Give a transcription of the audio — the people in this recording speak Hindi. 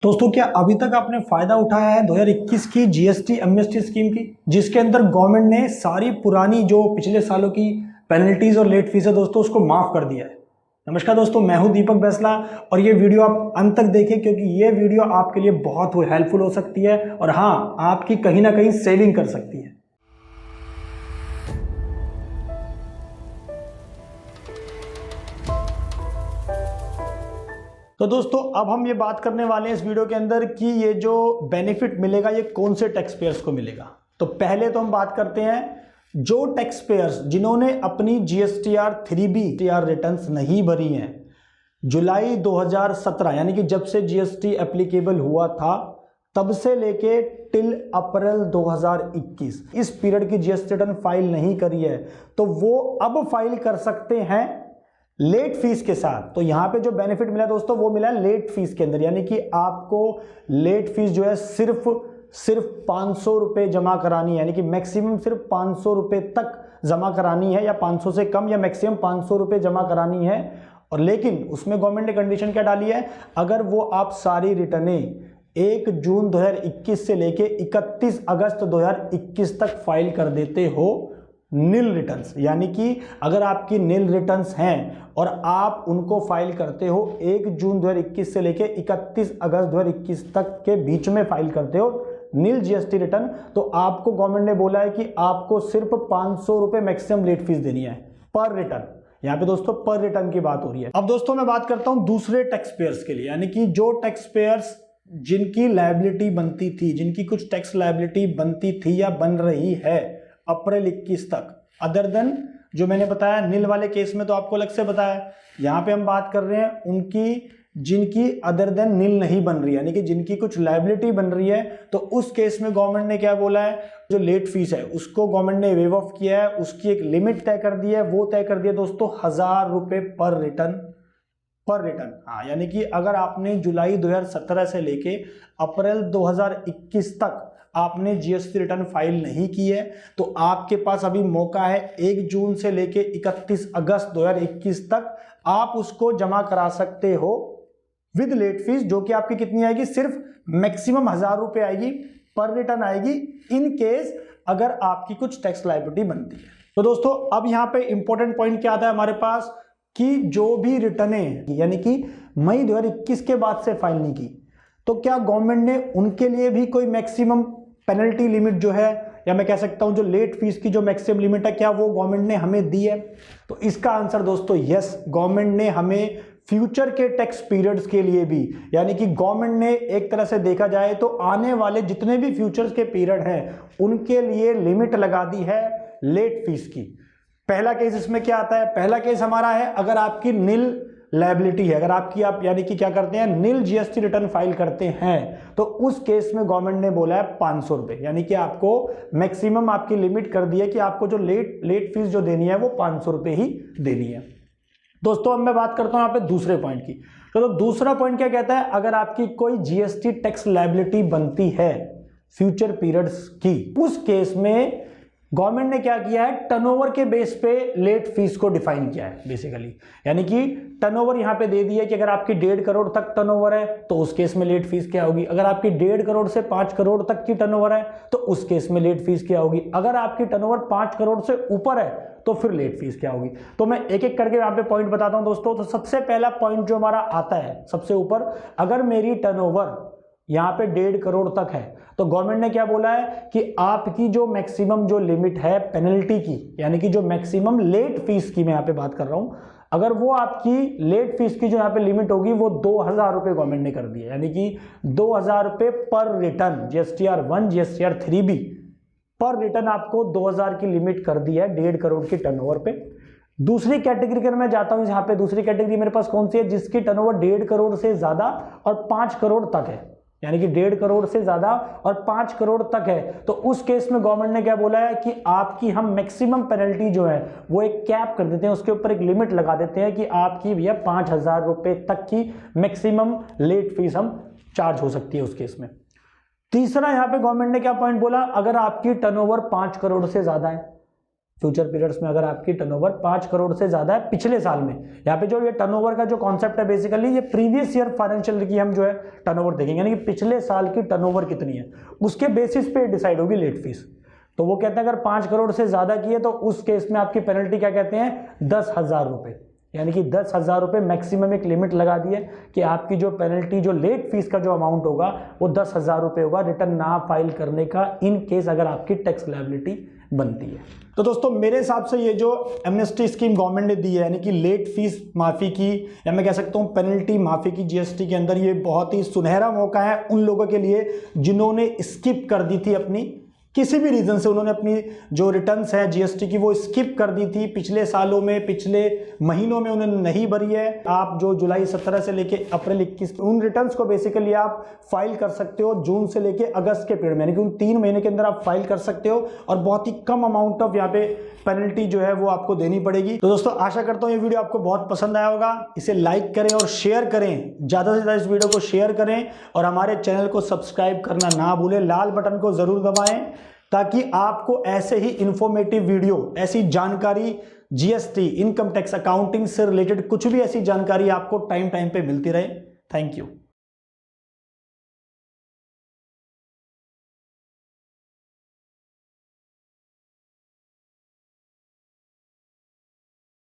दोस्तों, क्या अभी तक आपने फायदा उठाया है 2021 की जीएसटी एमएसटी स्कीम की, जिसके अंदर गवर्नमेंट ने सारी पुरानी जो पिछले सालों की पेनल्टीज और लेट फीस है दोस्तों उसको माफ कर दिया है। नमस्कार दोस्तों, मैं हूं दीपक बैसला और ये वीडियो आप अंत तक देखें क्योंकि ये वीडियो आपके लिए बहुत हेल्पफुल हो सकती है और हाँ, आपकी कहीं ना कहीं सेविंग कर सकती है। तो दोस्तों, अब हम ये बात करने वाले हैं इस वीडियो के अंदर कि ये जो बेनिफिट मिलेगा ये कौन से टैक्स पेयर्स को मिलेगा। तो पहले तो हम बात करते हैं जो टैक्स पेयर्स जिन्होंने अपनी जीएसटीआर 3B रिटर्न्स नहीं भरी हैं जुलाई 2017 यानी कि जब से जीएसटी एप्लीकेबल हुआ था तब से लेके टिल अप्रैल 2021 इस पीरियड की जीएसटी रिटर्न फाइल नहीं करी है, तो वो अब फाइल कर सकते हैं लेट फीस के साथ। तो यहां पे जो बेनिफिट मिला दोस्तों वो मिला लेट फीस के अंदर, यानी कि आपको लेट फीस जो है सिर्फ 500 रुपए जमा करानी है, यानी कि मैक्सिमम सिर्फ 500 रुपए तक जमा करानी है या 500 से कम या मैक्सिमम 500 रुपए जमा करानी है। और लेकिन उसमें गवर्नमेंट ने कंडीशन क्या डाली है, अगर वो आप सारी रिटर्नें 1 जून 2021 से लेके 31 अगस्त 2021 तक फाइल कर देते हो नील रिटर्न्स, यानी कि अगर आपकी नील रिटर्न्स हैं और आप उनको फाइल करते हो 1 जून 2021 से लेके 31 अगस्त 2021 तक के बीच में फाइल करते हो नील जीएसटी रिटर्न, तो आपको गवर्नमेंट ने बोला है कि आपको सिर्फ 500 रुपए मैक्सिमम लेट फीस देनी है पर रिटर्न। यहां पे दोस्तों पर रिटर्न की बात हो रही है। अब दोस्तों मैं बात करता हूं दूसरे टैक्स पेयर्स के लिए, यानी कि जो टैक्स पेयर्स जिनकी लायबिलिटी बनती थी, जिनकी कुछ टैक्स लायबिलिटी बनती थी या बन रही है अप्रैल 21 तक, अदर देन जो मैंने बताया नील वाले केस में तो आपको अलग से बताया। यहां पे हम बात कर रहे हैं उनकी जिनकी अदर देन नील नहीं बन रही है, यानी कि जिनकी कुछ लायबिलिटी बन रही है, तो उस केस में गवर्नमेंट ने क्या बोला है, जो लेट फीस है उसको गवर्नमेंट ने वेव ऑफ किया है, उसकी एक लिमिट तय कर दी है, वो तय कर दिया दोस्तों 1000 रुपए पर रिटर्न। हाँ, यानी कि अगर आपने जुलाई 2017 से लेके अप्रैल 2021 तक आपने जीएसटी रिटर्न फाइल नहीं की है, तो आपके पास अभी मौका है 1 जून से लेके 31 अगस्त 2021 तक आप उसको जमा करा सकते हो विद लेट फीस, जो कि आपकी कितनी आएगी, सिर्फ मैक्सिमम 1000 रुपए आएगी पर रिटर्न आएगी, इन केस अगर आपकी कुछ टैक्स लायबिलिटी बनती है। तो दोस्तों अब यहां पे इंपॉर्टेंट पॉइंट क्या आता है हमारे पास कि जो भी रिटर्नें यानी कि मई 2021 के बाद से फाइल नहीं की, तो क्या गवर्नमेंट ने उनके लिए भी कोई मैक्सिमम पेनल्टी लिमिट जो है, या मैं कह सकता हूं जो लेट फीस की जो मैक्सिमम लिमिट है, क्या वो गवर्नमेंट ने हमें दी है? तो इसका आंसर दोस्तों यस, गवर्नमेंट ने हमें फ्यूचर के टैक्स पीरियड्स के लिए भी, यानी कि गवर्नमेंट ने एक तरह से देखा जाए तो आने वाले जितने भी फ्यूचर्स के पीरियड हैं उनके लिए लिमिट लगा दी है लेट फीस की। पहला केस इसमें क्या आता है, पहला केस हमारा है अगर आपकी नील लायबिलिटी है, अगर आपकी आप यानी कि क्या करते हैं नील जीएसटी रिटर्न फाइल करते हैं, तो उस केस में गवर्नमेंट ने बोला है 500 रुपए, यानी कि आपको मैक्सिमम आपकी लिमिट कर दी है कि आपको जो लेट फीस जो देनी है वो 500 रुपए ही देनी है। दोस्तों अब मैं बात करता हूं यहां पे दूसरे पॉइंट की। तो दूसरा पॉइंट क्या कहता है, अगर आपकी कोई जीएसटी टैक्स लायबिलिटी बनती है फ्यूचर पीरियड्स की, उस केस में गवर्नमेंट ने क्या किया है, टर्नओवर के बेस पे लेट फीस को डिफाइन किया है बेसिकली, यानी कि टर्नओवर यहां पे दे दिया कि अगर आपकी 1.5 करोड़ तक टर्नओवर है तो उस केस में लेट फीस क्या होगी, अगर आपकी 1.5 करोड़ से 5 करोड़ तक की टर्नओवर है तो उस केस में लेट फीस क्या होगी, अगर आपकी टर्नओवर 5 करोड़ से ऊपर है तो फिर लेट फीस क्या होगी। तो मैं एक एक करके यहां पे पॉइंट बताता हूं दोस्तों। तो सबसे पहला पॉइंट जो हमारा आता है सबसे ऊपर, अगर मेरी टर्नओवर यहां पे 1.5 करोड़ तक है तो गवर्नमेंट ने क्या बोला है कि आपकी जो मैक्सिमम जो लिमिट है पेनल्टी की, यानी कि जो मैक्सिमम लेट फीस की मैं यहां पे बात कर रहा हूं, अगर वो आपकी लेट फीस की जो यहां पे लिमिट होगी वो 2000 रुपए गवर्नमेंट ने कर दी है, यानी कि 2000 रुपए पर रिटर्न जीएसटीआर 1 जीएसटीआर 3B पर रिटर्न आपको 2000 की लिमिट कर दी है 1.5 करोड़ की टर्नओवर पे। दूसरी कैटेगरी अगर मैं जाता हूं, यहां पे दूसरी कैटेगरी मेरे पास कौन सी है, जिसकी टर्नओवर 1.5 करोड़ से ज्यादा और 5 करोड़ तक है, यानी कि 1.5 करोड़ से ज्यादा और 5 करोड़ तक है, तो उस केस में गवर्नमेंट ने क्या बोला है कि आपकी हम मैक्सिमम पेनल्टी जो है वो एक कैप कर देते हैं, उसके ऊपर एक लिमिट लगा देते हैं कि आपकी भैया 5000 रुपए तक की मैक्सिमम लेट फीस हम चार्ज हो सकती है उस केस में। तीसरा यहां पे गवर्नमेंट ने क्या पॉइंट बोला, अगर आपकी टर्नओवर 5 करोड़ से ज्यादा है, फ्यूचर पीरियड्स में अगर आपकी टर्नओवर 5 करोड़ से ज़्यादा है पिछले साल में। यहाँ पे जो ये टर्नओवर का जो कॉन्सेप्ट है बेसिकली ये प्रीवियस ईयर फाइनेंशियल की हम जो है टर्नओवर देखेंगे, यानी कि पिछले साल की टर्नओवर कितनी है उसके बेसिस पे डिसाइड होगी लेट फीस। तो वो कहते हैं अगर 5 करोड़ से ज़्यादा की है तो उस केस में आपकी पेनल्टी क्या कहते हैं 10,000 रुपये, यानी कि 10,000 रुपये मैक्सिमम एक लिमिट लगा दी है कि आपकी जो पेनल्टी जो लेट फीस का जो अमाउंट होगा वो 10,000 रुपये होगा रिटर्न ना फाइल करने का, इन केस अगर आपकी टैक्स लायबिलिटी बनती है। तो दोस्तों मेरे हिसाब से ये जो एमनेस्टी स्कीम गवर्नमेंट ने दी है, यानी कि लेट फीस माफ़ी की या मैं कह सकता हूँ पेनल्टी माफ़ी की जीएसटी के अंदर, ये बहुत ही सुनहरा मौका है उन लोगों के लिए जिन्होंने स्किप कर दी थी अपनी किसी भी रीज़न से, उन्होंने अपनी जो रिटर्न्स है जीएसटी की वो स्किप कर दी थी पिछले सालों में, पिछले महीनों में उन्होंने नहीं भरी है। आप जो जुलाई 17 से लेके अप्रैल 21 उन रिटर्न्स को बेसिकली आप फाइल कर सकते हो जून से लेके अगस्त के पीरियड में, यानी कि उन 3 महीने के अंदर आप फाइल कर सकते हो और बहुत ही कम अमाउंट ऑफ यहाँ पे पेनल्टी जो है वो आपको देनी पड़ेगी। तो दोस्तों आशा करता हूँ ये वीडियो आपको बहुत पसंद आया होगा, इसे लाइक करें और शेयर करें, ज़्यादा से ज़्यादा इस वीडियो को शेयर करें और हमारे चैनल को सब्सक्राइब करना ना भूलें, लाल बटन को ज़रूर दबाएं ताकि आपको ऐसे ही इंफॉर्मेटिव वीडियो, ऐसी जानकारी जीएसटी, इनकम टैक्स, अकाउंटिंग से रिलेटेड कुछ भी ऐसी जानकारी आपको टाइम पे मिलती रहे। Thank you.